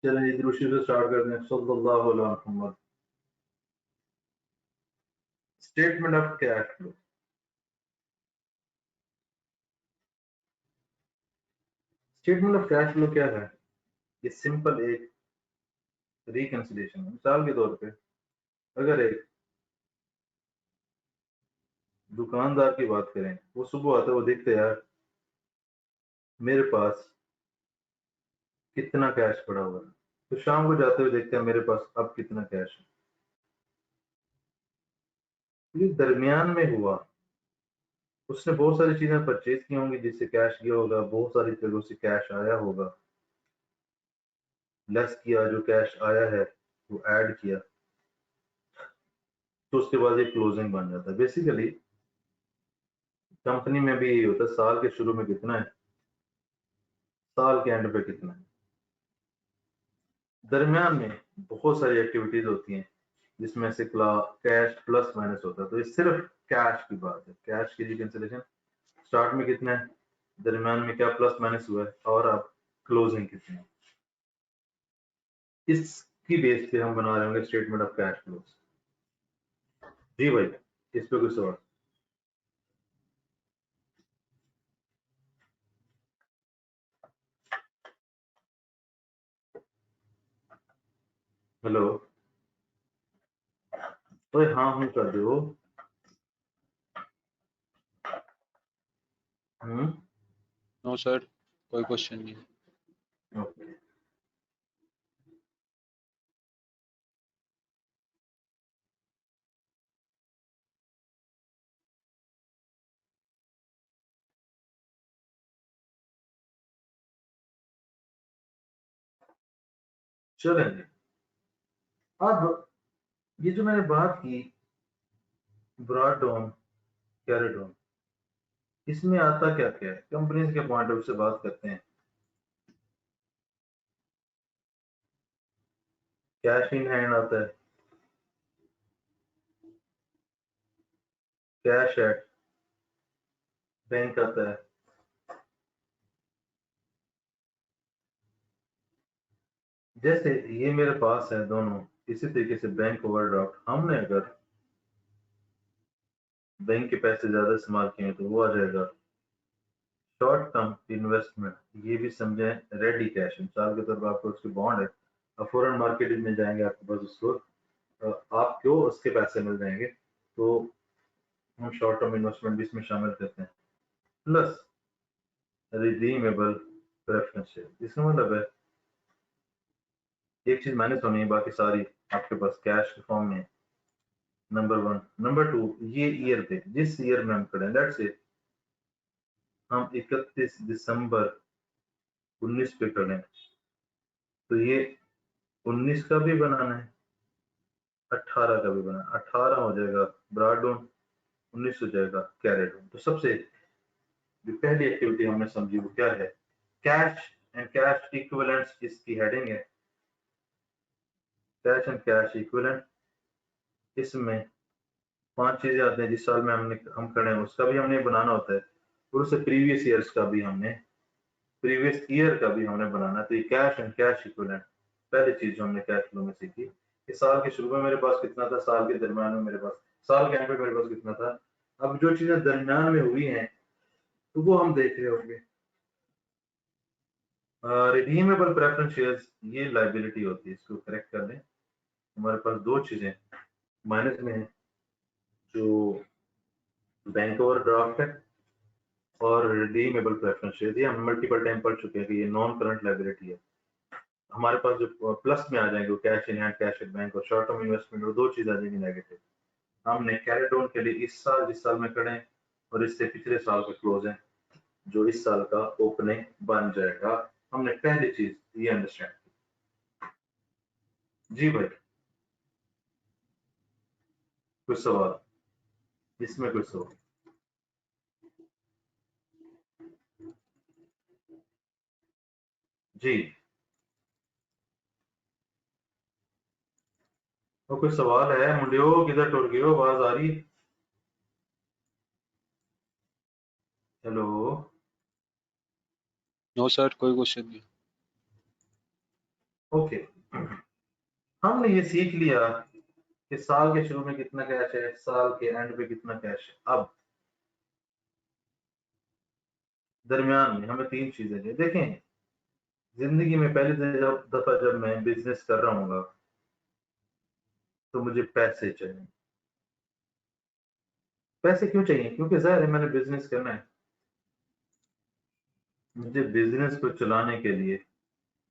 चलें जी, दूसरी से स्टार्ट करते हैं। सल्लल्लाहु अलैहि Muhammad. Statement of cash flow. Statement of cash flow क्या है? ये सिंपल एक रिकंसिलिएशन है। मिसाल के तौर पे अगर एक दुकानदार की बात करें, वो सुबह आता है, वो देखते हैं यार मेरे पास कितना कैश पड़ा हुआ है, तो शाम को जाते हुए देखते हैं मेरे पास अब कितना कैश है। ये दरमियान में हुआ, उसने बहुत सारी चीजें परचेज की होंगी जिससे कैश गया होगा, बहुत सारी जगहों से कैश आया होगा, लेस किया, जो कैश आया है वो ऐड किया, तो उसके बाद ये क्लोजिंग बन जाता है। बेसिकली कंपनी में भी यही होता है, साल के शुरू में कितना है, साल के एंड पे कितना है। दरमियान में बहुत सारी एक्टिविटीज होती हैं जिसमें से कैश प्लस माइनस होता है, तो ये सिर्फ कैश की बात है। कैश की रिकंसिलिएशन, स्टार्ट में कितना है, दरमियान में क्या प्लस माइनस हुआ है, और अब क्लोजिंग कितनी है, इसकी बेस पे हम बना रहे होंगे स्टेटमेंट ऑफ कैश फ्लोज। जी भाई, इस पे कुछ सवाल? हेलो, ओए हाँ हूँ कर दो। नो सर, कोई क्वेश्चन नहीं है। ओके, चलेंगे। अब ये जो मैंने बात की ब्रॉड डाउन कैरेट डाउन, इसमें आता क्या क्या है, कंपनीज के पॉइंट ऑफ व्यू से बात करते हैं। कैश इन हैंड आता है, कैश एट बैंक आता है, जैसे ये मेरे पास है दोनों। इसी तरीके से बैंक ओवरड्राफ्ट, हमने अगर बैंक के पैसे ज्यादा इस्तेमाल किए तो वो आ जाएगा शॉर्ट टर्म इन्वेस्टमेंट। ये भी समझे रेडी कैश, मिसाल के तौर पर आपको उसके बॉन्ड है, अब फॉरेन मार्केट में जाएंगे आपके पास, उसको आपको उसके पैसे मिल जाएंगे, तो हम शॉर्ट टर्म इन्वेस्टमेंट भी इसमें शामिल करते हैं। प्लस रिडीमेबल प्रेफरेंस शेयर, इसका मतलब है एक चीज माइनस होनी है, बाकी सारी आपके पास कैश के फॉर्म में। Number one. नंबर टू, ये ईयर पे, जिस ईयर में हम खड़े हैं, लेट्स से हम 31 दिसंबर 19 पे खड़े हैं, तो ये 19 का भी बनाना है, 18 का भी बनाना। 18 हो जाएगा ब्रॉड डाउन, 19 हो जाएगा कैरेट डाउन। तो सबसे जो पहली एक्टिविटी हमने समझी वो क्या है, कैश एंड कैश इक्विवेलेंट्स, इसकी हेडिंग है कैश एंड कैश इक्विवेलेंट। इसमें 5 चीजें आती हैं, जिस साल में हम खड़े हैं उसका भी हमने बनाना होता है, और उससे प्रीवियस ईयर्स का भी हमने, प्रीवियस ईयर का भी हमने बनाना। तो ये कैश एंड कैश इक्विवेलेंट पहली चीज जो हमने कैश फ्लो में सीखी। इस साल के शुरू में मेरे पास कितना था, साल के दरमियान में मेरे पास, साल के एंड पे मेरे पास कितना था। अब जो चीजें दरमियान में हुई हैं तो वो हम देख रहे होंगे। रिडीमेबल प्रेफरेंस शेयर्स, ये लाइबिलिटी होती है, इसको करेक्ट कर लें। हमारे पास दो चीजें माइनस में है, जो बैंक ओवरड्राफ्ट है और रिडीमेबल प्रेफरेंस शेयर। ये हम मल्टीपल टाइम पढ़ चुके हैं कि ये नॉन करंट लाइबिलिटी है। हमारे पास जो प्लस में आ जाएंगे वो cash in hand, cash at bank और शॉर्ट टर्म इन्वेस्टमेंट, और दो चीज आ जाएंगी नेगेटिव। हमने कैरी डाउन के लिए इस साल, जिस साल में खड़े हैं, और इससे पिछले साल का क्लोज है, जो इस साल का ओपनिंग बन जाएगा। हमने पहली चीज ये अंडरस्टैंड की। जी भाई, कुछ सवाल इसमें, कुछ सवाल? जी, तो कोई सवाल है? मुंडियो किधर टुर गए हो, आवाज आ रही? हेलो, नो सर, कोई क्वेश्चन नहीं। ओके, हमने ये सीख लिया कि साल के शुरू में कितना कैश है, साल के एंड पे कितना कैश है। अब दरमियान में हमें तीन चीजें चाहिए। देखें, जिंदगी में पहली दफा जब मैं बिजनेस कर रहा हूँ तो मुझे पैसे चाहिए। पैसे क्यों चाहिए? क्योंकि जाहिर है मैंने बिजनेस करना है, मुझे बिजनेस को चलाने के लिए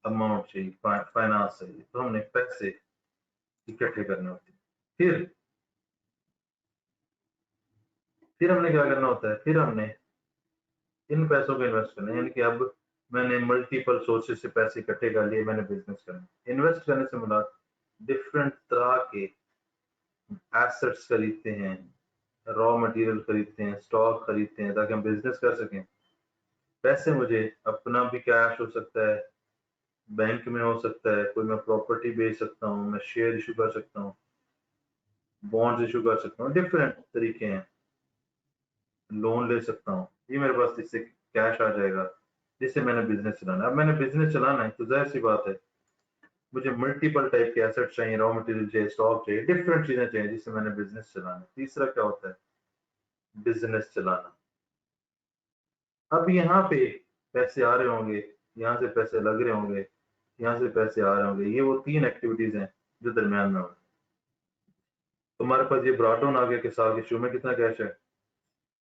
अमाउंट चाहिए, फाइनेंस चाहिए, तो हमने पैसे इकट्ठे करने होते हैं। फिर हमने क्या करना होता है? फिर हमने इन पैसों को इन्वेस्ट करना है। यानी कि अब मैंने मल्टीपल सोर्सेज से पैसे इकट्ठे कर लिए, मैंने बिजनेस करना है। इन्वेस्ट करने से मुराद डिफरेंट तरह के एसेट्स खरीदते हैं, रॉ मटेरियल खरीदते हैं, स्टॉक खरीदते हैं, ताकि हम बिजनेस कर सकें। पैसे मुझे अपना भी कैश हो सकता है, बैंक में हो सकता है, कोई मैं प्रॉपर्टी बेच सकता हूँ, मैं शेयर इशू कर सकता हूँ, बॉन्ड्स इशू कर सकता हूँ, डिफरेंट तरीके हैं, लोन ले सकता हूँ। ये मेरे पास इससे कैश आ जाएगा जिससे मैंने बिजनेस चलाना है। अब मैंने बिजनेस चलाना है तो जाहिर सी बात है मुझे मल्टीपल टाइप के एसेट चाहिए, रॉ मटेरियल चाहिए, स्टॉक चाहिए, डिफरेंट चीजें चाहिए जिससे मैंने बिजनेस चलाना है। तीसरा क्या होता है? बिजनेस चलाना। अब यहाँ पे पैसे आ रहे होंगे, यहाँ से पैसे लग रहे होंगे, यहाँ से पैसे आ रहे होंगे, ये वो तीन एक्टिविटीज हैं जो दरमियान में होंगे। तुम्हारे पास ये ब्रॉडडाउन आ गया कि साल के शुरू में कितना कैश है,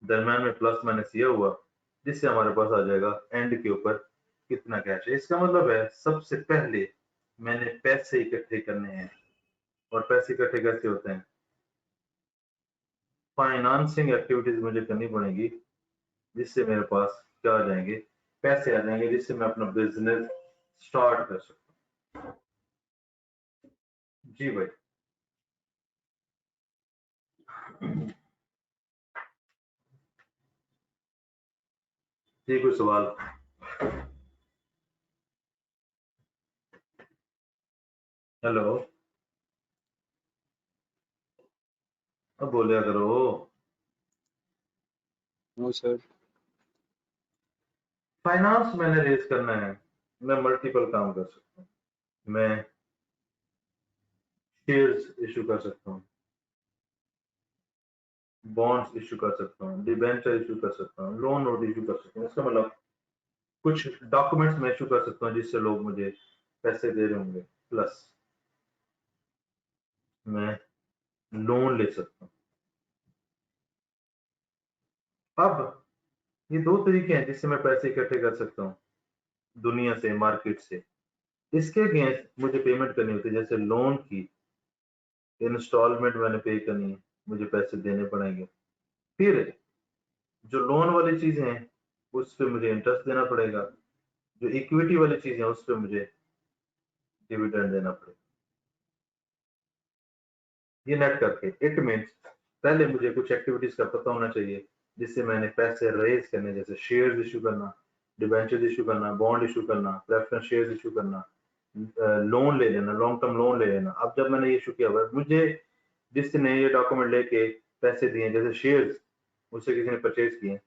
दरमियान में प्लस माइनस ये हुआ, जिससे हमारे पास आ जाएगा एंड के ऊपर कितना कैश है। इसका मतलब है सबसे पहले मैंने पैसे इकट्ठे करने हैं। और पैसे इकट्ठे कैसे होते हैं? फाइनेंसिंग एक्टिविटीज मुझे करनी पड़ेगी, जिससे मेरे पास क्या आ जाएंगे? पैसे आ जाएंगे, जिससे मैं अपना बिजनेस स्टार्ट कर सकता हूँ। जी भाई। जी कोई सवाल? हेलो, अब बोलिया करो। No sir. फाइनेंस मैंने रेज करना है, मैं मल्टीपल काम कर सकता हूँ। मैं शेयर्स इशू कर सकता हूँ, बॉन्ड्स इशू कर सकता हूँ, डिबेंचर इशू कर सकता हूँ, लोन नोट इशू कर सकता हूँ। इसका मतलब कुछ डॉक्यूमेंट्स मैं इशू कर सकता हूँ जिससे लोग मुझे पैसे दे रहे होंगे, प्लस मैं लोन ले सकता हूँ। अब ये दो तरीके हैं जिससे मैं पैसे इकट्ठे कर सकता हूँ दुनिया से, मार्केट से। इसके अगेंस्ट मुझे पेमेंट करनी होती है, जैसे लोन की इंस्टॉलमेंट मैंने पे करनी है, मुझे पैसे देने पड़ेंगे। फिर जो लोन वाली चीजें हैं उस पर मुझे इंटरेस्ट देना पड़ेगा, जो इक्विटी वाली चीजें हैं उस पर मुझे डिविडेंड देना पड़ेगा। ये नेट करके इट मीन्स पहले मुझे कुछ एक्टिविटीज का पता होना चाहिए जिससे मैंने पैसे रेज करने, जैसे शेयर्स इशू करना, डिबेंचर्स इशू करना, बॉन्ड इशू करना, प्रेफरेंस शेयर्स इशू करना, लोन ले लेना, लॉन्ग टर्म लोन ले लेना। अब जब मैंने ये इशू किया हुआ, मुझे जिसने ये डॉक्यूमेंट लेके पैसे दिए, जैसे शेयर्स उससे किसी ने परचेज किए,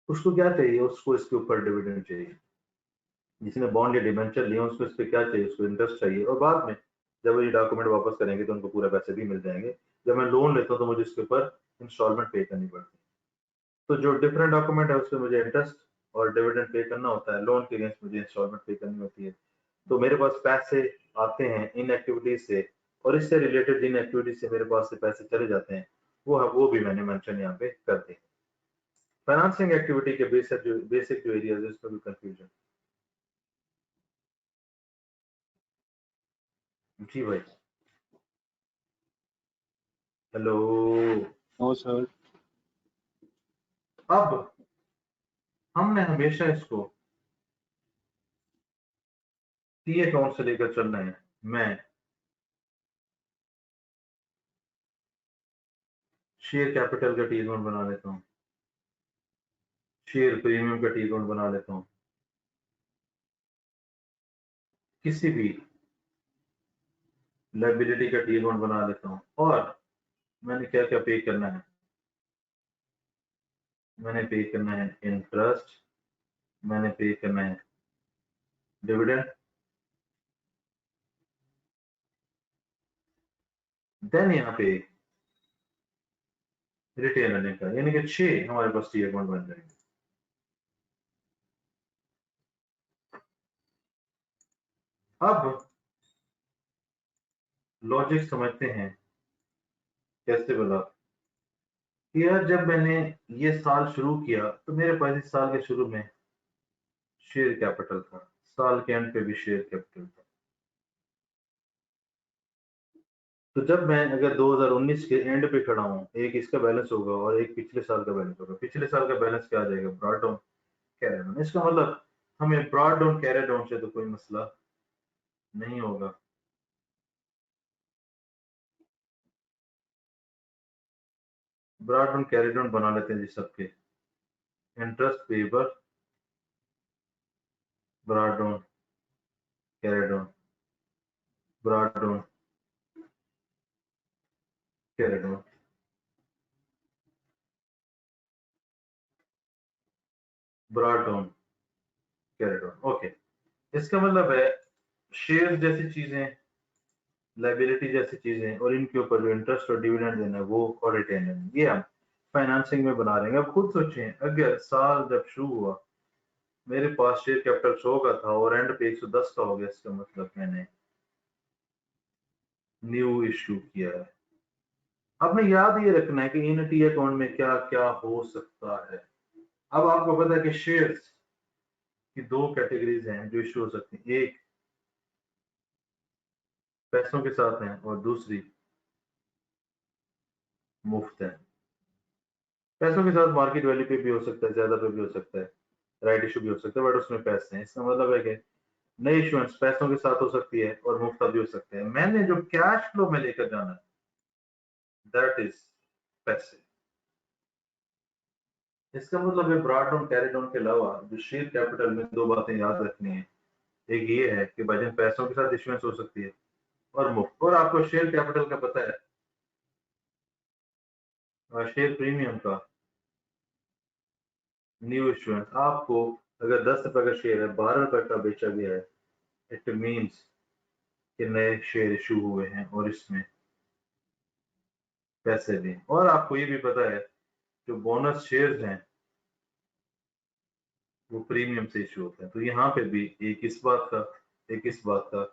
उसको क्या चाहिए? उसको इसके ऊपर डिविडेंड चाहिए। जिसने बॉन्ड या डिबेंचर लिए उसको इस पे क्या चाहिए? उसको इंटरेस्ट चाहिए। और बाद में जब वो ये डॉक्यूमेंट वापस करेंगे तो उनको पूरा पैसे भी मिल जाएंगे। जब मैं लोन लेता हूँ तो मुझे इसके ऊपर इंस्टॉलमेंट पे करनी पड़ती है। तो जो डिफरेंट डॉक्यूमेंट है उसमें मुझे इंटरेस्ट और डिविडेंड पे करना होता है, लोन के अगेंस्ट मुझे इंस्टॉलमेंट पे करनी होती है। तो मेरे पास पैसे आते हैं इन एक्टिविटीज से, और इससे रिलेटेड जिन एक्टिविटीज से मेरे पास से पैसे चले जाते हैं वो भी मैंने मेंशन यहाँ पे कर दी। फाइनेंसिंग एक्टिविटी के बेसिक जो एरियाज है उसमें भी कंफ्यूजन। जी भाई। हेलो। No sir. अब हमने हमेशा इसको टी अकाउंट से लेकर चलना है। मैं शेयर कैपिटल का टी अकाउंट बना लेता हूँ, शेयर प्रीमियम का टी अकाउंट बना लेता हूँ, किसी भी लाइबिलिटी का टी अकाउंट बना लेता हूँ। और मैंने क्या क्या पे करना है? मैंने पे करना है इंटरेस्ट, मैंने पे करना है डिविडेंड, देन यहाँ पे रिटेन अर्निंग का, यानी कि 6 हमारे पास टी अकाउंट बन जाएंगे। अब लॉजिक समझते हैं कैसे बोला कि यार जब मैंने ये साल शुरू किया तो मेरे पास इस साल के शुरू में शेयर कैपिटल था, साल के एंड पे भी शेयर कैपिटल था। तो जब मैं अगर 2019 के एंड पे खड़ा हूँ, एक इसका बैलेंस होगा और एक पिछले साल का बैलेंस होगा। पिछले साल का बैलेंस क्या आ जाएगा? Brought down carry down. इसका मतलब हमें ब्रॉड डाउन कैरी डाउन से तो कोई मसला नहीं होगा। ब्रॉड डाउन कैरी डाउन बना लेते हैं जी सबके। Interest payable, brought down carry down, brought down carry down, brought down carry down. Okay, इसका मतलब है शेयर जैसी चीजें, लाइबिलिटी जैसी चीजें और इनके ऊपर जो इंटरेस्ट और डिविडेंड देना है वो और रिटेन देना, ये हम फाइनेंसिंग में बना रहे हैं। अब खुद सोचें, अगर साल जब शुरू हुआ मेरे पास शेयर कैपिटल 100 का था और एंड पे 110 का हो गया, इसका मतलब मैंने न्यू इश्यू किया है। अब मैं याद ये रखना है कि इन टी अकाउंट में क्या क्या हो सकता है। अब आपको पता है कि शेयर्स की 2 कैटेगरीज हैं जो इश्यू हो सकती हैं, एक पैसों के साथ हैं और दूसरी मुफ्त है। पैसों के साथ मार्केट वैल्यू पे भी हो सकता है, ज्यादा पे भी हो सकता है, राइट इशू भी हो सकता है, बट उसमें पैसे हैं। इसका मतलब है कि नई इशुएंस पैसों के साथ हो सकती है और मुफ्त भी हो सकते हैं। मैंने जो कैश फ्लो में लेकर जाना है दैट इज पैसे। इसका मतलब है ब्रॉड डाउन कैरी डाउन के अलावा जो शेयर कैपिटल में 2 बातें याद रखनी है। एक ये है कि भाईजान पैसों के साथ इशुएंस हो सकती है और मुफ्त। और आपको शेयर कैपिटल का पता है, शेयर प्रीमियम का न्यू इशुएंस आपको अगर 10 रुपए का शेयर है 12 रुपए का बेचा गया है, इट मीन्स कि नए शेयर इशू हुए हैं और इसमें पैसे दें। और आपको ये भी पता है जो बोनस शेयर्स हैं वो प्रीमियम से इशू होते हैं। तो यहाँ पे भी एक इस बात का, एक इस बात का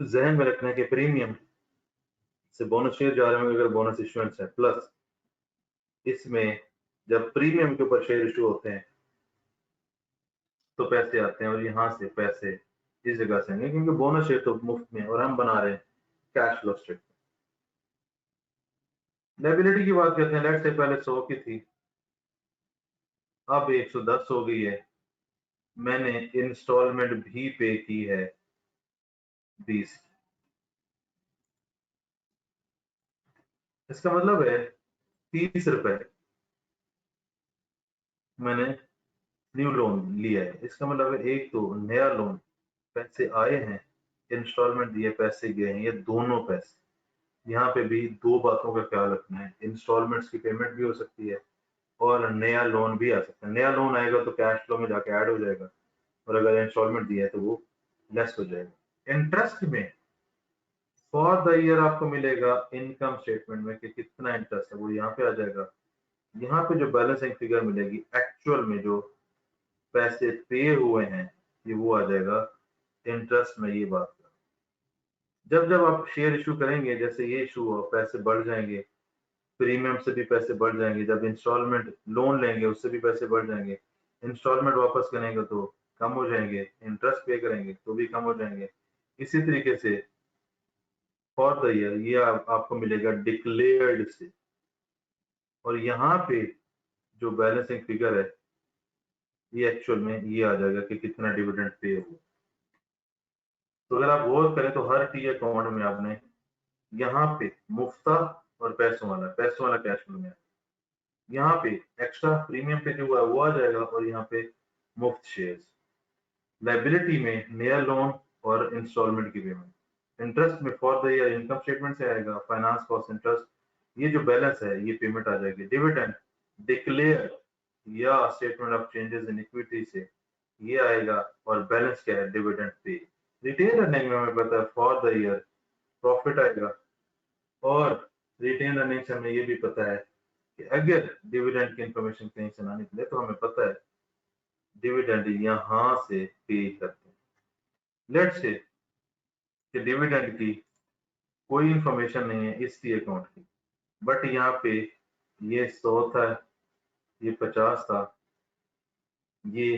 जहन में रखना है कि प्रीमियम से बोनस शेयर जा रहे होंगे अगर बोनस इशुएंस है, प्लस इसमें जब प्रीमियम के ऊपर शेयर इशू होते हैं तो पैसे आते हैं और यहाँ से पैसे इस जगह से आएंगे क्योंकि बोनस शेयर तो मुफ्त में और हम बना रहे हैं कैश फ्लो स्टेटमेंट। लायबिलिटी की बात करते हैं। लेट्स से पहले 100 की थी, अब 110 हो गई है। मैंने इंस्टॉलमेंट भी पे की है 20। इसका मतलब है 30 रुपए मैंने न्यू लोन लिया है। इसका मतलब है एक तो नया लोन, पैसे आए हैं, इंस्टॉलमेंट दिए, पैसे गए हैं, ये दोनों पैसे। यहाँ पे भी 2 बातों का ख्याल रखना है, इंस्टॉलमेंट्स की पेमेंट भी हो सकती है और नया लोन भी आ सकता है। नया लोन आएगा तो कैश फ्लो में जाके ऐड हो जाएगा और अगर इंस्टॉलमेंट दिया है तो वो लेस हो जाएगा। इंटरेस्ट में फॉर द ईयर आपको मिलेगा इनकम स्टेटमेंट में कि कितना इंटरेस्ट है, वो यहाँ पे आ जाएगा। यहाँ पे जो बैलेंसिंग फिगर मिलेगी एक्चुअल में जो पैसे पे हुए हैं ये वो आ जाएगा इंटरेस्ट में। ये बात जब जब आप शेयर इशू करेंगे, जैसे ये इशू हुआ, पैसे बढ़ जाएंगे, प्रीमियम से भी पैसे बढ़ जाएंगे, जब इंस्टॉलमेंट लोन लेंगे उससे भी पैसे बढ़ जाएंगे, इंस्टॉलमेंट वापस करेंगे तो कम हो जाएंगे, इंटरेस्ट पे करेंगे तो भी कम हो जाएंगे। इसी तरीके से फॉर द ईयर ये आपको मिलेगा डिक्लेयर्ड से। और यहाँ पे जो बैलेंसिंग फिगर है ये एक्चुअल में ये आ जाएगा कि कितना डिविडेंड पे हुआ। तो अगर आप गौर करें तो हर टी अकाउंट में आपने यहाँ पे मुफ्ता और पैसों वाला कैश फ्लो में यहाँ पे एक्स्ट्रा प्रीमियम पे जो हुआ है वो आ जाएगा और यहाँ पे मुफ्त शेयर्स। लायबिलिटी में नया लोन और इंस्टॉलमेंट की पेमेंट। इंटरेस्ट में for the year income statement से आएगा, फाइनेंस कॉस्ट इंटरेस्ट, ये जो बैलेंस है ये पेमेंट आ जाएगी। डिविडेंड डिक्लेयर या statement of changes in equity से ये आएगा, और बैलेंस क्या है, डिविडेंड पे। रिटेन अर्निंग में हमें पता है फॉर द ईयर प्रॉफिट आएगा, और रिटेन अर्निंग से हमें ये भी पता है कि अगर डिविडेंड की इंफॉर्मेशन कहीं से ना निकले तो हमें पता है डिविडेंड यहां से पे करते हैं। लेट्स से कि डिविडेंड की कोई इंफॉर्मेशन नहीं है इस टी अकाउंट की, बट यहाँ पे ये 100 था, ये 50 था, ये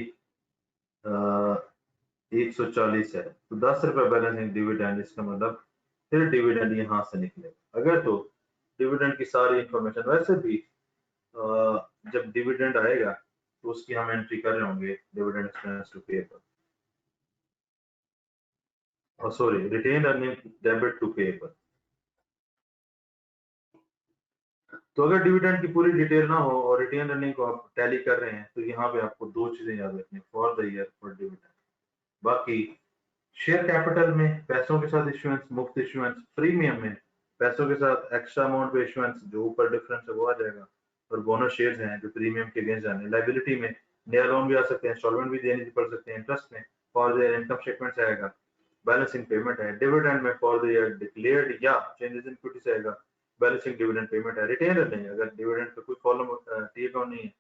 140 है, तो 10 रुपए बैलेंस है डिविडेंड। इसका मतलब फिर डिविडेंड यहाँ से निकलेगा। अगर तो डिविडेंड की सारी इंफॉर्मेशन, वैसे भी जब डिविडेंड आएगा तो उसकी हम एंट्री कर रहे होंगे dividend expense to pay per, और sorry retained earning debit to pay per. तो अगर डिविडेंड की पूरी डिटेल ना हो और रिटेन अर्निंग को आप टैली कर रहे हैं तो यहाँ पे आपको दो चीजें याद रखनी, फॉर द ईयर और डिविडेंड। बाकी शेयर कैपिटल में पैसों के साथ इश्यूएंस, मुफ्त इश्यूएंस, प्रीमियम में पैसों के साथ एक्स्ट्रा अमाउंट पे इश्यूएंस, जो ऊपर डिफरेंस है वो आ जाएगा, और बोनस शेयर्स हैं जो प्रीमियम के अगेंस्ट जाने। लाइबिलिटी में नया लोन भी आ सकते हैं, इंस्टॉलमेंट भी देनी पड़ सकते हैं, इंटरेस्ट में फॉर द इनकम स्टेटमेंट से आएगा, बैलेंसिंग पेमेंट है, डिविडेंड में फॉर द ईयर डिक्लेयर्ड या चेंजेस इन इक्विटी से आएगा, बैलेंसिंग डिविडेंड पेमेंट है। रिटेन नहीं, अगर डिविडेंड का कोई कॉलम टी अकाउंट नहीं है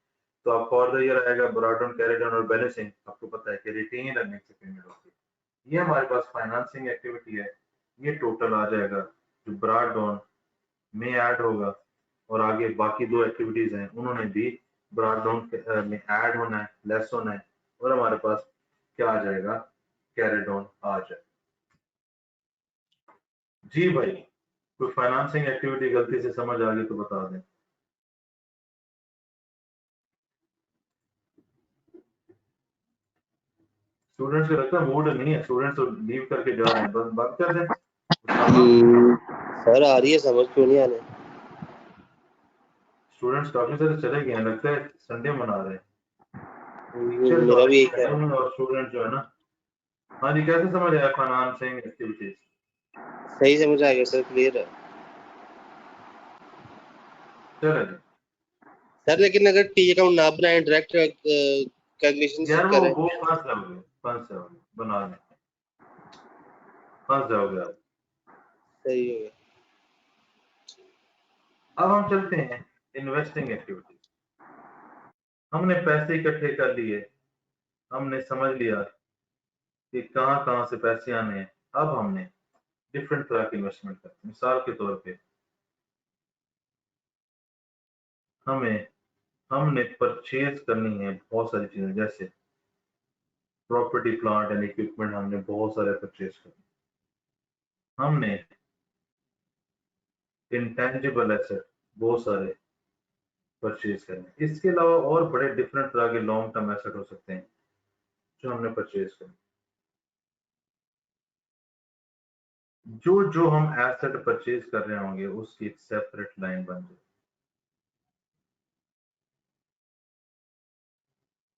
तो आप फॉर द ईयर आएगा, ब्रॉड डाउन, कैरी डाउन और बैलेंसिंग आपको पता है कि रिटेन अर्निंग से पेमेंट होती है। ये हमारे पास फाइनेंसिंग एक्टिविटी है, ये टोटल आ जाएगा जो ब्रॉड डाउन में ऐड होगा, और आगे बाकी दो एक्टिविटीज हैं उन्होंने भी ब्रॉड डाउन में ऐड होना है, लेस होना है, और हमारे पास क्या आ जाएगा, कैरी डाउन आ जाएगा। जी भाई, कोई फाइनेंसिंग एक्टिविटी गलती से समझ आ गई तो बता दें। स्टूडेंट्स को लगता है मूड नहीं है, स्टूडेंट्स तो लीव करके जा रहे हैं, बस बात कर दें। सर आ रही है, समझ क्यों नहीं आने। स्टूडेंट्स काफी सारे चले गए हैं, लगता है संडे मना रहे हैं। टीचर तो मेरा भी यही आए ख्याल हैं और स्टूडेंट जो है ना। हाँ जी, कैसे समझ आया फाइनेंसिंग एक्टिविटीज? सही समझ आ गया सर, क्लियर है चले जी। सर। लेकिन अगर टी अकाउंट ना बनाए, डायरेक्ट कैलकुलेशन यार करें। वो फंस जाओगे बना लें, फंस जाओगे आप। सही हो गया। अब हम चलते हैं इन्वेस्टिंग एक्टिविटी। हमने पैसे इकट्ठे कर लिए, हमने समझ लिया कि कहाँ कहाँ से पैसे आने हैं। अब हमने डिफरेंट तरह की इन्वेस्टमेंट करते हैं। मिसाल के तौर पे हमने परचेज करनी है बहुत सारी चीजें, जैसे प्रॉपर्टी, प्लांट एंड इक्विपमेंट हमने बहुत सारे परचेज करने। हमने इंटेंजिबल एसेट बहुत सारे परचेज करने। इसके अलावा और बड़े डिफरेंट तरह के लॉन्ग टर्म एसेट हो सकते हैं जो हमने परचेज करने। जो जो हम एसेट परचेज कर रहे होंगे उसकी एक सेपरेट लाइन बन जाए,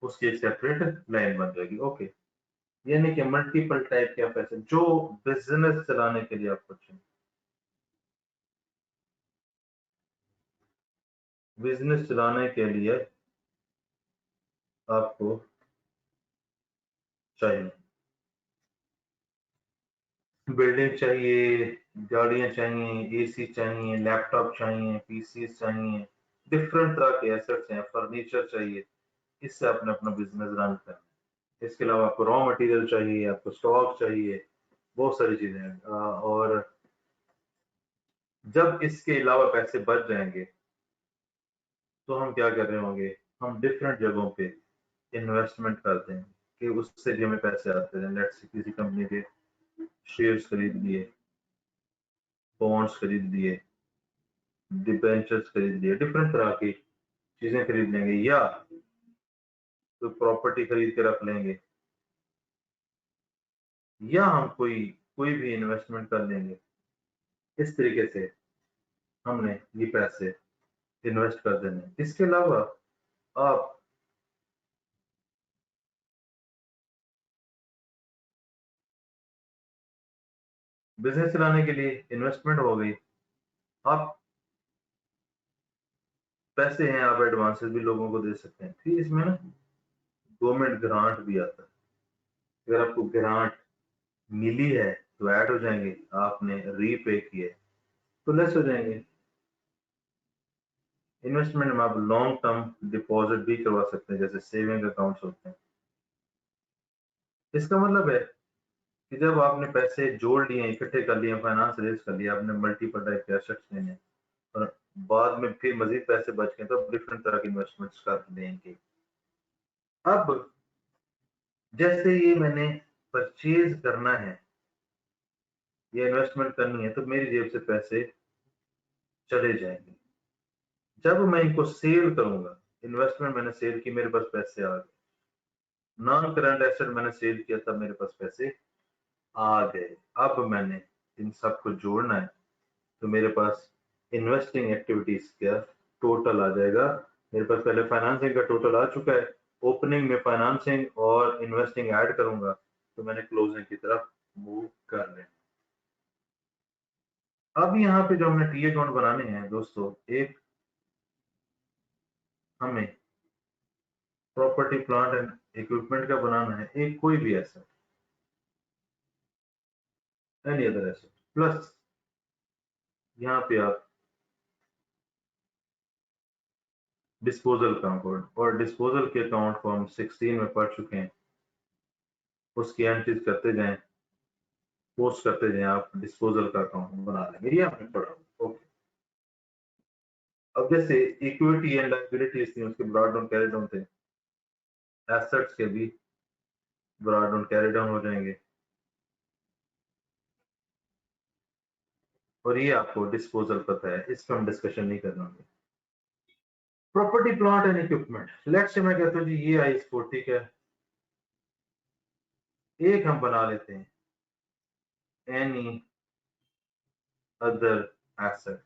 उसकी एक सेपरेट लाइन बन जाएगी। ओके, यानी कि मल्टीपल टाइप के पैसे जो बिजनेस चलाने के लिए आपको चाहिए, बिजनेस चलाने के लिए आपको चाहिए। बिल्डिंग चाहिए, गाड़ियां चाहिए, एसी चाहिए, लैपटॉप चाहिए, पीसी चाहिए, डिफरेंट तरह के एसेट्स हैं, फर्नीचर चाहिए। इससे आपने अपना बिजनेस रन करना है। इसके अलावा आपको रॉ मटेरियल चाहिए, आपको स्टॉक चाहिए, बहुत सारी चीजें हैं। और जब इसके अलावा पैसे बच जाएंगे तो हम क्या कर रहे होंगे, हम डिफरेंट जगहों पे इन्वेस्टमेंट करते हैं कि उससे भी हमें पैसे आते हैं। लेट्स से किसी कंपनी के शेयर्स खरीद लिए, बॉन्ड्स खरीद लिए, डिबेंचर्स खरीद लिए, डिफरेंट तरह की चीजें खरीद लेंगे, या तो प्रॉपर्टी खरीद के रख लेंगे, या हम कोई कोई भी इन्वेस्टमेंट कर लेंगे। इस तरीके से हमने ये पैसे इन्वेस्ट कर देने। इसके अलावा आप बिजनेस चलाने के लिए इन्वेस्टमेंट हो गई, आप पैसे हैं, आप एडवांसेस भी लोगों को दे सकते हैं। फिर इसमें ना गवर्नमेंट ग्रांट भी आता है। अगर आपको ग्रांट मिली है तो ऐड हो जाएंगे, आपने रीपे किए तो लेस हो जाएंगे। इन्वेस्टमेंट में आप लॉन्ग टर्म डिपॉजिट भी करवा सकते हैं, जैसे सेविंग अकाउंट्स होते हैं। इसका मतलब है कि जब आपने पैसे जोड़ लिए, इकट्ठे कर लिए, फाइनेंस रेज कर लिया, आपने मल्टीपल टाइप के एसेट्स लेने और बाद में फिर मजीद पैसे बच गए तो डिफरेंट तरह की इन्वेस्टमेंट्स कर लेंगे। अब जैसे ये मैंने परचेज करना है, ये इन्वेस्टमेंट करनी है, तो मेरी जेब से पैसे चले जाएंगे। जब मैं इनको सेल करूंगा, इन्वेस्टमेंट मैंने सेल की, मेरे पास पैसे आ गए। नॉन करंट एसेट मैंने सेल किया, तब मेरे पास पैसे आ गए। अब मैंने इन सबको जोड़ना है, तो मेरे पास इन्वेस्टिंग एक्टिविटीज का टोटल आ जाएगा। मेरे पास पहले फाइनेंसिंग का टोटल आ चुका है, ओपनिंग में फाइनेंसिंग और इन्वेस्टिंग ऐड करूंगा तो मैंने क्लोजिंग की तरफ मूव कर लेना। अब यहाँ पे जो हमने टी अकाउंट बनाने हैं दोस्तों, एक हमें प्रॉपर्टी प्लांट एंड इक्विपमेंट का बनाना है, एक कोई भी asset, any other asset, plus यहाँ पे आप डिस्पोजल का अकाउंट, और डिस्पोजल के अकाउंट को हम 16 में पढ़ चुके हैं, उसकी एंट्रीज करते जाएं, पोस्ट करते जाएं, आप डिस्पोजल का अकाउंट बना लेंगे। ये आपने पढ़ा। ओके, अब जैसे इक्विटी एंड लायबिलिटीज थी, उसके ब्रॉड डाउन कैरी डाउन थे, एसेट्स के भी ब्रॉड डाउन कैरी डाउन हो जाएंगे, और ये आपको डिस्पोजल पता है, इस पर हम डिस्कशन नहीं कर रहे होंगे। Property plant and equipment, let's say मैं कहता हूँ जी ये आई स्पोर्ट, ठीक है, एक हम बना लेते हैं एनी अदर एसेट।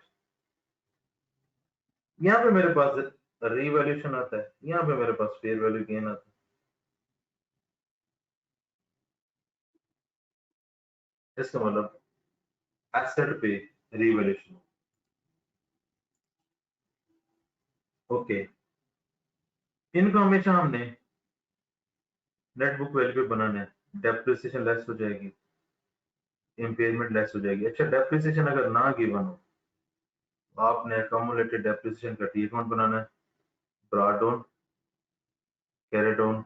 यहाँ पे मेरे पास रीवैल्यूएशन आता है, यहाँ पे मेरे पास फेयर वैल्यू गेन आता है। इसका मतलब एसेट पे रीवैल्यूएशन। ओके, इनको हमेशा हमने नेट बुक वैल्यू पे बनाना है। डेप्रिसिएशन लेस हो जाएगी, इंपेयरमेंट लेस हो जाएगी। अच्छा, डेप्रिसिएशन अगर ना गिवन हो, आपने अक्यूमुलेटेड डेप्रिसिएशन का टी अकाउंट बनाना है, brought down carry down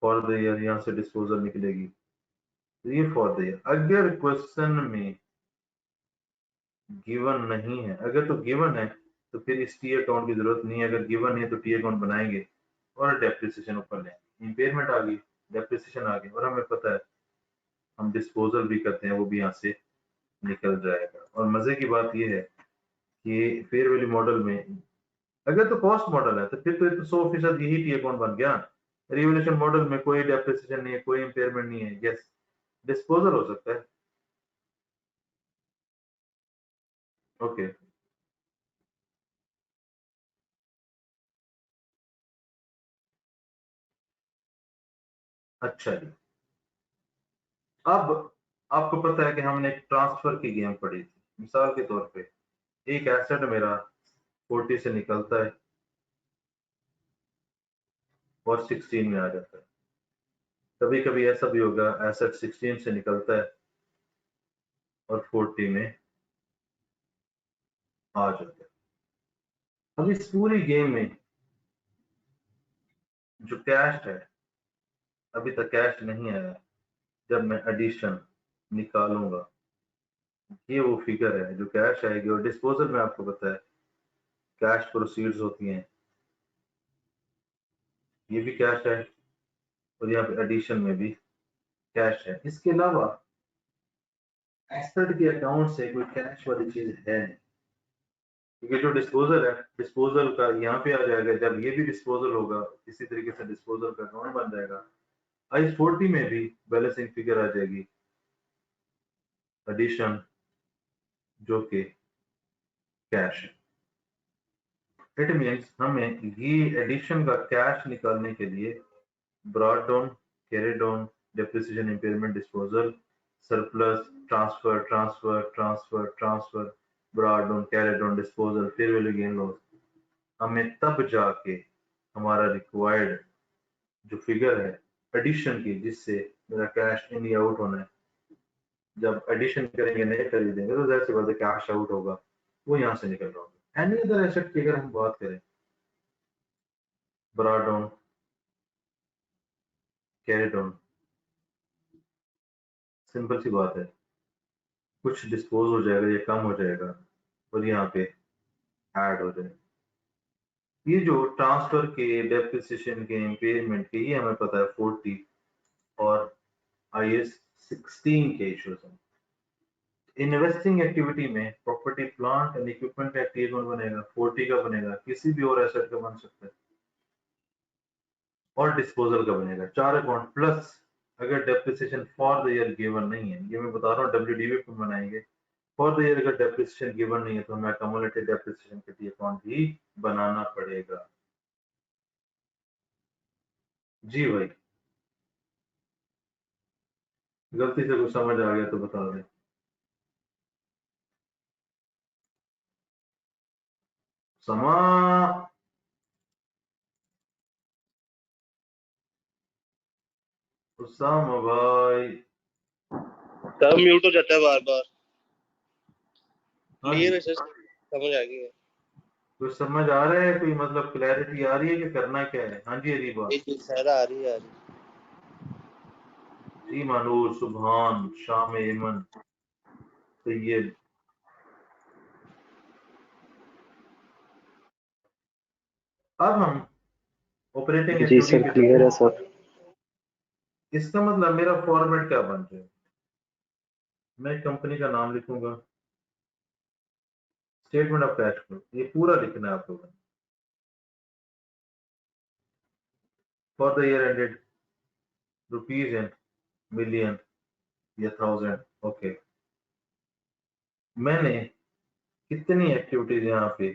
for the year, यहाँ से डिस्पोजल निकलेगी, तो ये फॉर द ईयर। अगर क्वेश्चन में गिवन नहीं है, अगर तो गिवन है तो फिर इस टी अकाउंट की जरूरत नहीं है, अगर गिवन है तो टी अकाउंट बनाएंगे और डेप्रिसिएशन ऊपर लेंगे। इंपेयरमेंट आ गई, डेप्रिसिएशन आ गई, और हमें पता है हम डिस्पोजल भी करते हैं, वो भी यहाँ से निकल जाएगा। और मजे की बात ये है कि फेयर वैल्यू मॉडल में अगर तो कॉस्ट मॉडल है तो फिर तो 100% यही टी अकाउंट बन गया। रिवोल्यूशन मॉडल में कोई डेप्रिसिएशन नहीं है, कोई इंपेयरमेंट नहीं है, यस डिस्पोजल हो सकता है। ओके, अच्छा जी। अब आपको पता है कि हमने एक ट्रांसफर की गेम पढ़ी थी। मिसाल के तौर पे एक एसेट मेरा 40 से निकलता है और 16 में आ जाता है। कभी कभी ऐसा भी होगा, एसेट 16 से निकलता है और 40 में आ जाता है। अब इस पूरी गेम में जो कैश है, अभी तक कैश नहीं आया। जब मैं एडिशन निकालूंगा, ये वो फिगर है जो कैश आएगी। और डिस्पोजल में आपको पता है कैश प्रोसीड्स होती हैं, ये भी कैश है, और यहाँ पे एडिशन में भी कैश है। इसके अलावा एसेट के अकाउंट से कोई कैश वाली चीज है नहीं, क्योंकि जो डिस्पोजल है, डिस्पोजल का यहाँ पे आ जाएगा। जब ये भी डिस्पोजल होगा, इसी तरीके से डिस्पोजल का अकाउंट बन जाएगा। आई 40 में भी बैलेंसिंग फिगर आ जाएगी, एडिशन, जो कि कैश है। इट मीन्स हमें ये एडिशन का कैश निकालने के लिए brought down, carry down, depreciation, impairment, disposal, surplus, transfer, transfer, transfer, transfer, brought down, carry down, disposal, fair value gain loss, हमें तब जाके हमारा रिक्वायर्ड जो फिगर है एडिशन की, जिससे मेरा कैश इन या आउट होना है। जब एडिशन करेंगे, नए खरीदेंगे, तो जाहिर सी बात है कैश आउट होगा, वो यहाँ से निकल रहा होगा। एनी अदर एसेट की अगर हम बात करें, brought down, carry down, simple सी बात है, कुछ डिस्पोज हो जाएगा या कम हो जाएगा और यहाँ पे ऐड हो जाएगा। ये जो ट्रांसफर के, डेप्रिसिएशन के, इम्पेयरमेंट के, ये हमें पता है 40 और IAS 16 के इश्यूज हैं। इन्वेस्टिंग एक्टिविटी में प्रॉपर्टी, प्लांट एंड इक्विपमेंट का टी कौन बनेगा? 40 का बनेगा, किसी भी और एसेट का बन सकता है, और डिस्पोजल का बनेगा। 4 अकाउंट प्लस अगर depreciation for the year given नहीं है, ये मैं बता रहा हूँ WDV पे बनाएंगे। फॉर द ईयर अगर डेप्रिसिएशन गिवन नहीं है तो हमें अक्यूमुलेटेड डेप्रिसिएशन के टी अकाउंट भी बनाना पड़ेगा। जी भाई, गलती से कुछ समझ आ गया तो बता दें। समा उसामा भाई, सर म्यूट हो जाता है बार बार। हाँ क्लियर जी, है सर, समझ आ गया। कुछ समझ आ रहा है? कोई मतलब क्लैरिटी आ रही है कि करना क्या है? हाँ जी अरीबा जी सर, आ रही है। जी, मानूर, सुभान, शाम एमन, सैयद। अब हम ऑपरेटिंग जी एक्टिविटी सर, पे क्लियर है चलते सर। हैं। इसका मतलब मेरा फॉर्मेट क्या बन जाए? मैं कंपनी का नाम लिखूंगा, स्टेटमेंट ऑफ कैश फ्लो, ये पूरा लिखना है आप लोगों ने। For the year ended, rupees and million या 1000, ओके। मैंने कितनी एक्टिविटीज यहाँ पे?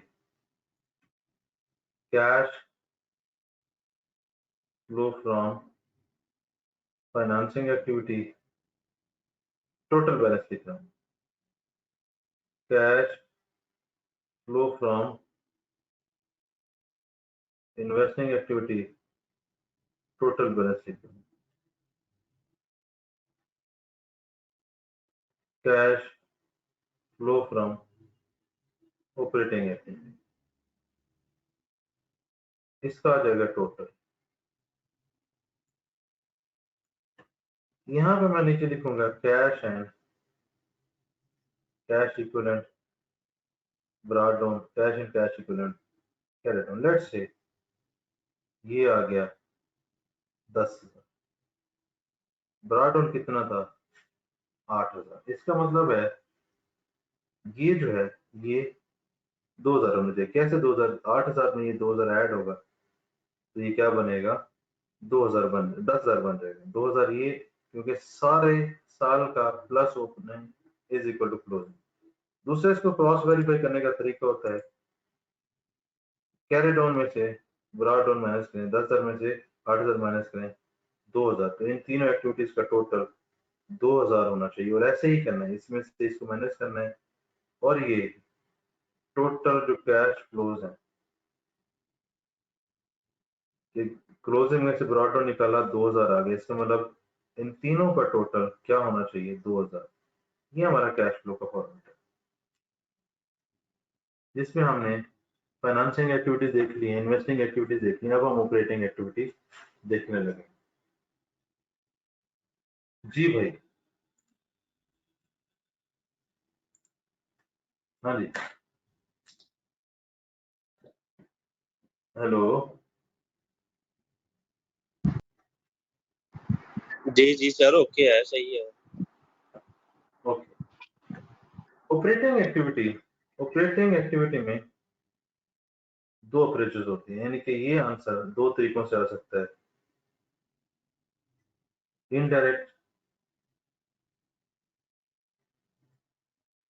Cash flow from financing activity, total balance लिख रहा हूँ। Cash flow from investing activity, total balance लिख रहा हूँ। Cash flow from operating activity, इसका आ जाएगा टोटल। यहाँ पे मैं नीचे लिखूंगा cash and cash equivalent, brought down, cash and cash equivalent, carry down. Let's say ये आ गया 10,000, ब्रॉट डाउन कितना था? 8,000। इसका मतलब है ये जो है ये 2,000 होने चाहिए। कैसे 2,000? 8,000 में ये 2,000 ऐड होगा तो ये क्या बनेगा? 2,000 बन 10,000 बन जाएगा। 2,000 ये, क्योंकि सारे साल का plus opening is equal to closing. दूसरा, इसको क्रॉस वेरीफाई करने का तरीका होता है, कैरी डाउन में से ब्रॉट डाउन माइनस करें, 10,000 में से 8,000 माइनस करें, 2,000। तो इन तीनों एक्टिविटीज का टोटल 2,000 होना चाहिए, और ऐसे ही करना है, इसमें से इसको माइनस करना है, और ये टोटल जो कैश फ्लोज है, क्लोजिंग में से ब्रॉट डाउन निकाला, 2,000 आ गया। इसका मतलब इन तीनों का टोटल क्या होना चाहिए? 2,000। ये हमारा कैश फ्लो का फॉर्मेट है, जिसमें हमने फाइनेंसिंग एक्टिविटीज देख ली है, इन्वेस्टिंग एक्टिविटीज देख ली। अब हम ऑपरेटिंग एक्टिविटीज देखने लगे। जी भाई, हाँ जी, हेलो। जी जी सर, ओके है, सही है। ओके, ऑपरेटिंग एक्टिविटी में दो अप्रोचेस होती हैं, यानी कि ये आंसर दो तरीकों से आ सकता है, इनडायरेक्ट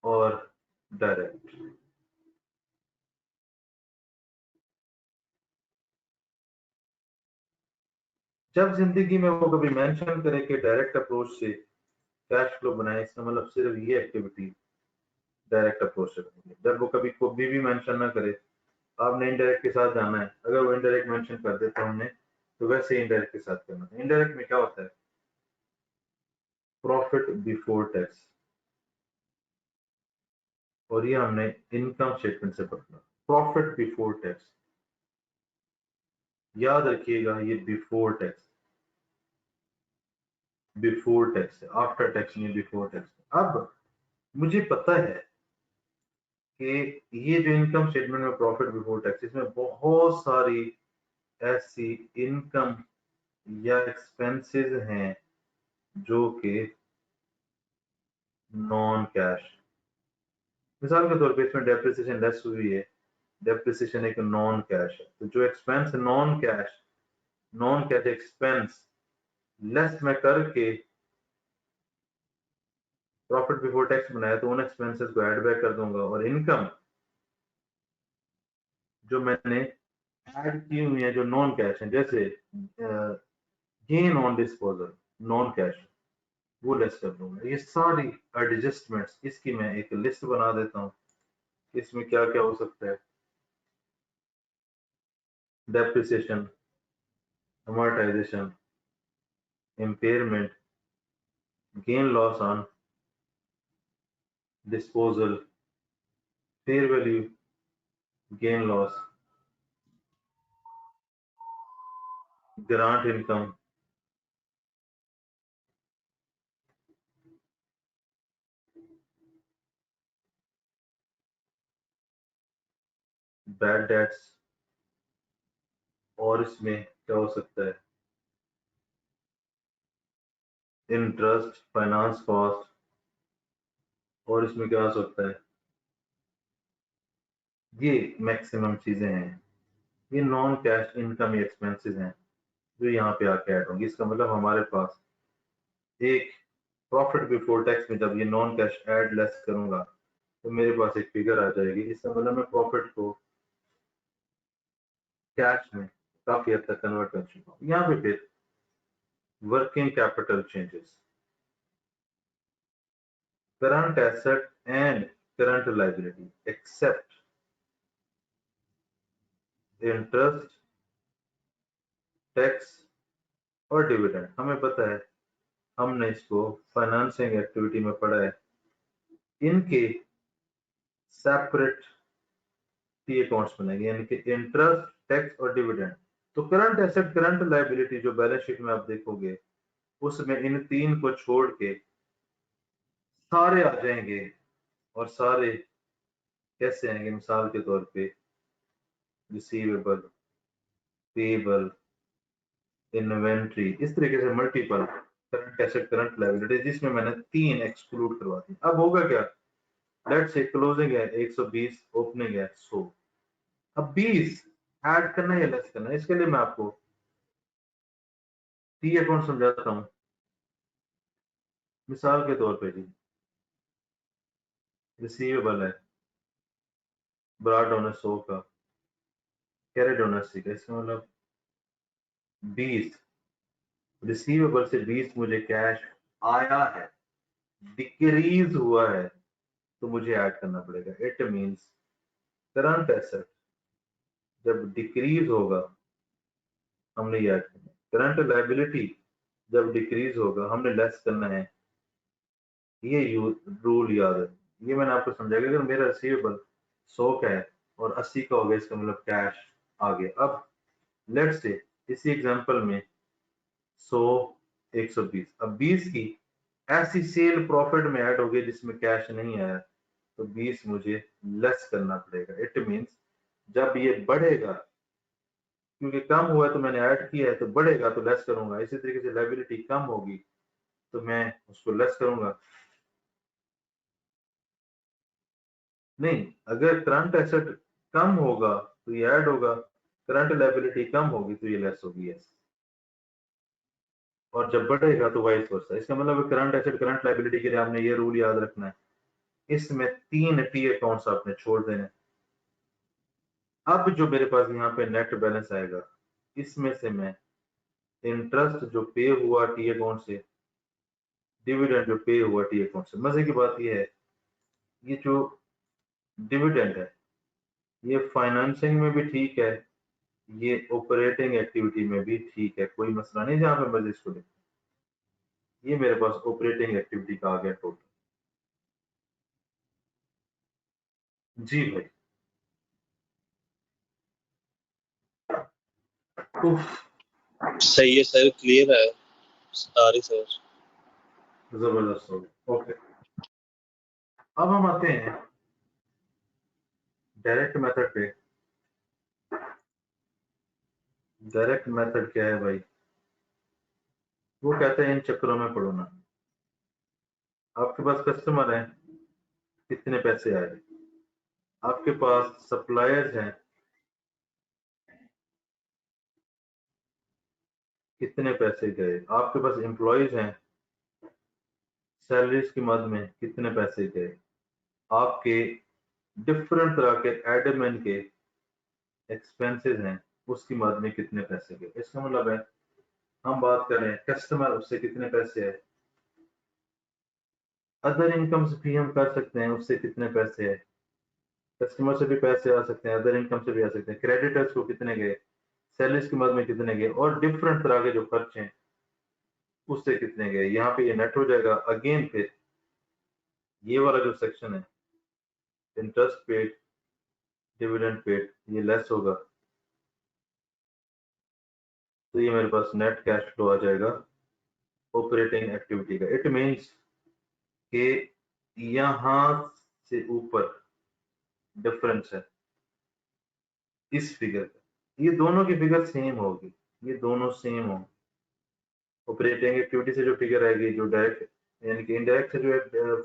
और डायरेक्ट। जब जिंदगी में वो कभी मेंशन करे कि डायरेक्ट अप्रोच से कैश फ्लो बनाए, इसका मतलब सिर्फ ये एक्टिविटी डायरेक्ट अप्रोच से बनेगी। जब वो कभी भी मेंशन ना करे, आपने इनडायरेक्ट के साथ जाना है। अगर वो इनडायरेक्ट मेंशन कर दे तो हमने तो वैसे इनडायरेक्ट के साथ करना। इनडायरेक्ट में क्या होता है, प्रॉफिट बिफोर टैक्स, और ये हमने इनकम स्टेटमेंट से पढ़ना। प्रॉफिट बिफोर टैक्स, याद रखिएगा ये बिफोर टैक्स, बिफोर टैक्स है, आफ्टर टैक्स नहीं, बिफोर टैक्स। अब मुझे पता है कि ये जो इनकम स्टेटमेंट में प्रॉफिट बिफोर टैक्स, इसमें बहुत सारी ऐसी इनकम या एक्सपेंसेस हैं जो कि नॉन कैश। मिसाल के तौर पे इसमें डेप्रिसिएशन लेस हुई है, डेप्रिसिएशन एक नॉन कैश है, तो जो expense non cash expense less में करके प्रॉफिट बिफोर टैक्स बनाया, तो उन एक्सपेंसेस को ऐड बैक कर दूंगा, और इनकम जो मैंने ऐड की हुई है जो नॉन कैश है, जैसे gain on disposal, non cash, वो लेस कर दूंगा। ये सारी एडजस्टमेंट्स, इसकी मैं एक लिस्ट बना देता हूँ, इसमें क्या क्या हो सकता है। Depreciation, amortization, impairment, gain loss on disposal, fair value, gain loss, grant income, bad debts, और इसमें क्या हो सकता है, इंटरेस्ट, फाइनेंस कॉस्ट, और इसमें क्या हो सकता है, ये मैक्सिमम चीजें हैं। ये नॉन कैश इनकम एक्सपेंसेस हैं जो यहाँ पे आके ऐड होंगी। इसका मतलब हमारे पास एक प्रॉफिट बिफोर टैक्स में जब ये नॉन कैश ऐड लेस करूंगा तो मेरे पास एक फिगर आ जाएगी। इसका मतलब मैं प्रॉफिट को कैश में काफी हद तक कन्वर्ट कर चुका हूँ। यहाँ पे फिर working capital changes, current asset and current liability except interest, tax और डिविडेंड। हमें पता है, हमने इसको फाइनेंसिंग एक्टिविटी में पढ़ा है, इनके सेपरेट टी अकाउंट्स बनेंगे, यानी कि इंटरेस्ट, टैक्स और डिविडेंड। तो करंट एसेट, करंट लायबिलिटी जो बैलेंस शीट में आप देखोगे, उसमें इन तीन को छोड़ के सारे आ जाएंगे। और सारे कैसे आएंगे, मिसाल के तौर पे रिसीवेबल, पेबल, इन्वेंट्री, इस तरीके से multiple current asset, current liability, जिसमें मैंने तीन एक्सक्लूड करवा दी। अब होगा क्या, लेट्स से क्लोजिंग है 120, ओपनिंग है 100। अब 20 ऐड करना है या लेस करना है, इसके लिए मैं आपको टी अकाउंट समझाता हूँ। मिसाल के तौर पे जी, रिसीवेबल है, ब्रॉड ऑन 100 का, कैरिड ऑन 80 का, इसका मतलब 20 रिसीवेबल से 20 मुझे कैश आया है, डिक्रीज हुआ है, तो मुझे ऐड करना पड़ेगा। इट मींस करंट एसेट जब डिक्रीज होगा हमने ये ऐड करना है, करंट लायबिलिटी जब डिक्रीज होगा हमने लेस करना है। ये रूल याद है, ये मैंने आपको समझाया। अगर मेरा रिसीवेबल 100 का है और 80 का हो गया, इसका मतलब कैश आ गया। अब लेट्स से इसी एग्जांपल में 100, 120, अब 20 की ऐसी सेल प्रॉफिट में ऐड हो गई जिसमें कैश नहीं आया, तो 20 मुझे लेस करना पड़ेगा। इट मींस जब ये बढ़ेगा, क्योंकि कम हुआ है तो मैंने ऐड किया है, तो बढ़ेगा तो लेस करूंगा। इसी तरीके से लायबिलिटी कम होगी तो मैं उसको लेस करूंगा। नहीं, अगर करंट एसेट कम होगा तो ये ऐड होगा, करंट लायबिलिटी कम होगी तो ये लेस होगी। यस, और जब बढ़ेगा तो वाइस वर्सा। इसका मतलब करंट एसेट, करंट लायबिलिटी के लिए आपने ये रूल याद रखना है, इसमें तीन टी अकाउंट्स आपने छोड़ देने। अब जो मेरे पास यहाँ पे नेट बैलेंस आएगा, इसमें से मैं इंटरेस्ट जो पे हुआ टी अकाउंट से, डिविडेंड जो पे हुआ टी अकाउंट से। मजे की बात ये है, ये जो डिविडेंड है ये फाइनेंसिंग में भी ठीक है ये ऑपरेटिंग एक्टिविटी में भी ठीक है, कोई मसला नहीं, जहां पे मर्जी इसको लिखो। ये मेरे पास ऑपरेटिंग एक्टिविटी का आ गया टोटल। जी भाई, उफ, सही है सर, क्लियर है सारी सर। जबरदस्त हो गया। ओके, अब हम आते हैं डायरेक्ट मेथड पे। डायरेक्ट मेथड क्या है भाई? वो कहते हैं इन चक्करों में पड़ो ना। आपके पास कस्टमर है, कितने पैसे आए? आपके पास सप्लायर्स हैं, कितने पैसे गए? आपके पास एम्प्लॉयज हैं, सैलरीज की मद में कितने पैसे गए? आपके डिफरेंट तरह के एडमिन के एक्सपेंसेस हैं, उसकी मद में कितने पैसे गए? इसका मतलब है हम बात कर रहे हैं कस्टमर, उससे कितने पैसे है। अदर इनकम से भी हम कर सकते हैं, उससे कितने पैसे है। कस्टमर से भी पैसे आ सकते हैं, अदर इनकम से भी आ सकते हैं। क्रेडिटर्स को कितने गए, सैलरीज की मद में कितने गए, और डिफरेंट तरह के जो खर्च हैं उससे कितने गए। यहाँ पे ये नेट हो जाएगा। अगेन फिर ये वाला जो सेक्शन है, इंटरेस्ट पेड, डिविडेंड पेड, ये लेस होगा, तो ये मेरे पास नेट कैश फ्लो आ जाएगा ऑपरेटिंग एक्टिविटी का। इट मींस कि यहां से ऊपर डिफरेंस है इस फिगर का, ये दोनों की फिगर सेम होगी, ये दोनों सेम होंगे। ऑपरेटिंग एक्टिविटी से जो फिगर आएगी, जो डायरेक्ट यानी कि इनडायरेक्ट से जो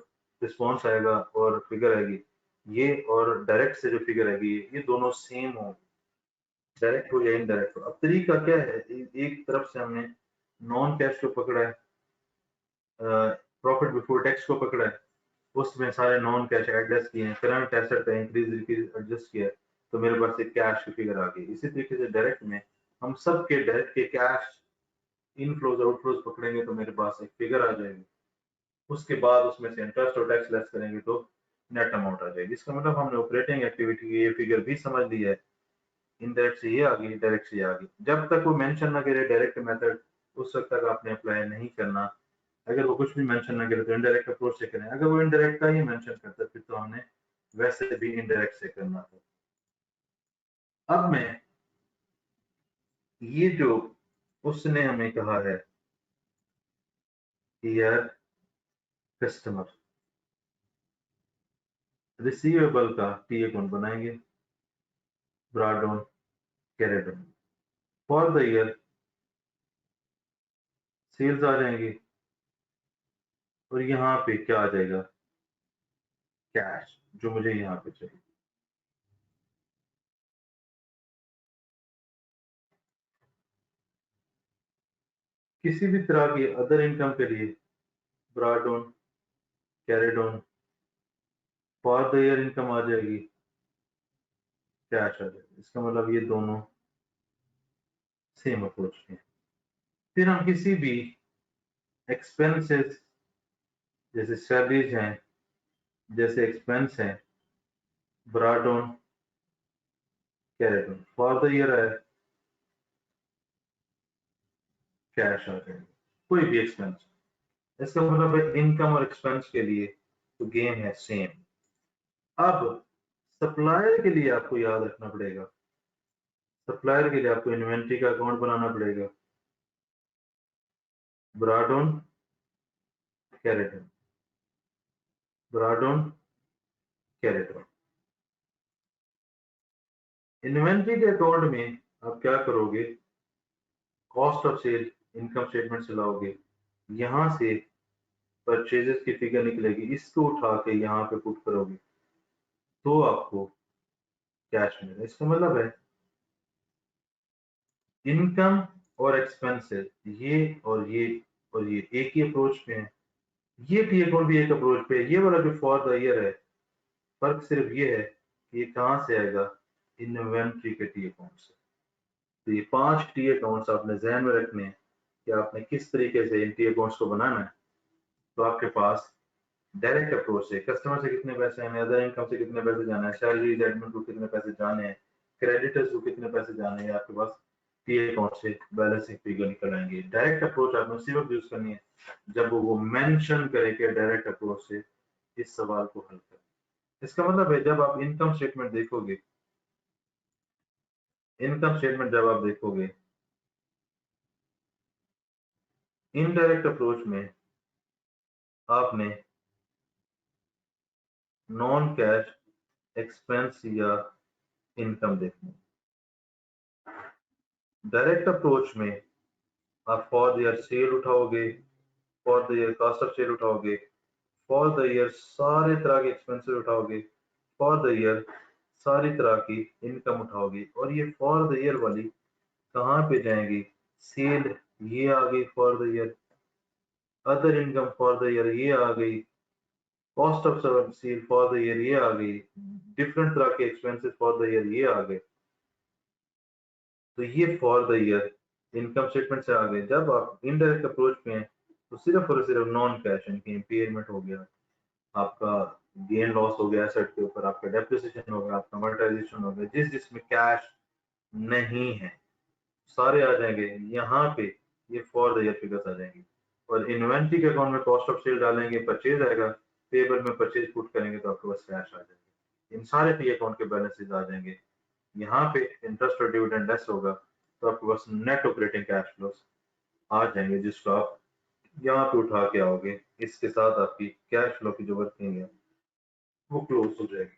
रिस्पॉन्स आएगा और फिगर आएगी, ये और डायरेक्ट से जो फिगर आएगी, ये दोनों सेम होंगे, डायरेक्ट हो या इनडायरेक्ट हो। अब तरीका क्या है? एक तरफ से हमने नॉन कैश को पकड़ा है, प्रॉफिट बिफोर टैक्स को पकड़ा है, उसमें सारे नॉन कैश एडजस्ट किए हैं, करंट एसेट का इंक्रीज डिक्रीज एडजस्ट किया है, तो मेरे पास एक कैश की फिगर आ गई। इसी तरीके से डायरेक्ट में हम सब के डायरेक्ट के कैश इनफ्लोज आउटफ्लोज पकड़ेंगे तो मेरे पास एक फिगर आ जाएगी। उसके बाद उसमें से इंटरेस्ट और टैक्स लेस करेंगे तो नेट अमाउंट आ जाएगी। इसका मतलब हमने ऑपरेटिंग एक्टिविटी की ये फिगर भी समझ ली है, इनडायरेक्ट से ये आ गई, डायरेक्ट से ये आ गई। जब तक वो मेंशन ना करे डायरेक्ट मेथड, उस वक्त तक आपने अप्लाई नहीं करना। अगर वो कुछ भी मेंशन ना करे तो इनडायरेक्ट अप्रोच से करें। अगर वो इनडायरेक्ट का ही मेंशन करता फिर तो हमने वैसे भी इनडायरेक्ट से करना था। अब मैं ये जो उसने हमें कहा है कि यार कस्टमर रिसीवेबल का टी अकाउंट बनाएंगे, brought down, carried down, for the year sales आ जाएंगे, और यहाँ पे क्या आ जाएगा? कैश, जो मुझे यहाँ पे चाहिए। किसी भी तरह की अदर इनकम के लिए brought down, carried down, for the year income आ जाएगी, कैश आ जाएगी। इसका मतलब ये दोनों सेम अप्रोच है। फिर हम किसी भी एक्सपेंसेस, जैसे सैलरीज हैं, जैसे एक्सपेंस हैं, brought down, carried down, for the year है, कैश आ जाएगा। कोई भी एक्सपेंस, इसका मतलब है इनकम और एक्सपेंस के लिए तो गेम है सेम। अब सप्लायर के लिए आपको याद रखना पड़ेगा, सप्लायर के लिए आपको इन्वेंट्री का अकाउंट बनाना पड़ेगा, brought down, carried down, brought down, carried down. Inventory के अकाउंट में आप क्या करोगे? Cost of sale income statement से लाओगे, यहां से परचेजेस की फिगर निकलेगी, इसको उठा के यहाँ पे पुट करोगे तो आपको कैश मिलेगा। इसका मतलब है इनकम और एक्सपेंसेस, ये और ये और ये एक ही अप्रोच पे है, ये टी अकाउंट भी एक अप्रोच पे है। ये वाला जो फॉर द ईयर है, फर्क सिर्फ ये है कि ये कहाँ से आएगा? इन्वेंट्री के टी अकाउंट से। तो ये 5 टी अकाउंट्स आपने ध्यान में रखने हैं कि आपने किस तरीके से इन टी अकाउंट्स को बनाना है। तो आपके पास डायरेक्ट अप्रोच से कस्टमर से कितने पैसे आने, अदर इनकम से कितने पैसे जाना है, सैलरी एडमिन को कितने पैसे जाने हैं, क्रेडिटर्स को कितने पैसे जाने हैं आपके पास पी अकाउंट से बैलेंसिंग फिगर निकल आएंगे। डायरेक्ट अप्रोच आपने उसी वक्त यूज करनी है जब वो मेंशन करे कि डायरेक्ट अप्रोच से इस सवाल को हल करें। इसका मतलब है जब आप इनकम स्टेटमेंट देखोगे, जब आप देखोगे इनडायरेक्ट अप्रोच में आपने नॉन कैश एक्सपेंस या इनकम देखनी है। डायरेक्ट अप्रोच में आप फॉर द ईयर सेल उठाओगे, for the year cost of sale उठाओगे, फॉर द ईयर सारे तरह के एक्सपेंसेस उठाओगे, फॉर द ईयर सारी तरह की इनकम उठाओगे। और ये फॉर द ईयर वाली कहाँ पे जाएंगी? सेल ये आ गई for the year, other income for the year ये आ गई, cost of sale for the year ये आ गई, डिफरेंट तरह के एक्सपेंसेस फॉर द ईयर ये आ गए। तो ये for the year income statement से आ गए। जब आप इनडायरेक्ट अप्रोच में हैं तो सिर्फ और सिर्फ नॉन कैश इनकी इम्पेयरमेंट हो गया, आपका गेन लॉस हो गया एसेट के ऊपर, आपका डेप्रिसिएशन हो गया, आपका अमोर्टाइजेशन हो गया, जिसमें कैश नहीं है सारे आ जाएंगे यहाँ पे, ये फॉर द ईयर फिगर्स आ जाएंगे। और इन्वेंट्री के अकाउंट में कॉस्ट ऑफ सेल डालेंगे, परचेज आएगा, पेबल में परचेज पुट करेंगे तो आपके पास कैश आ जाएगा। इन सारे पी अकाउंट के बैलेंसेस आ जाएंगे। यहाँ पे इंटरेस्ट और डिविडेंड लेस होगा तो आपके पास नेट ऑपरेटिंग कैश फ्लोस आ जाएंगे, जिसको आप यहाँ पे उठा के आओगे। इसके साथ आपकी कैश फ्लो की जो वर्किंग है वो क्लोज हो जाएगी।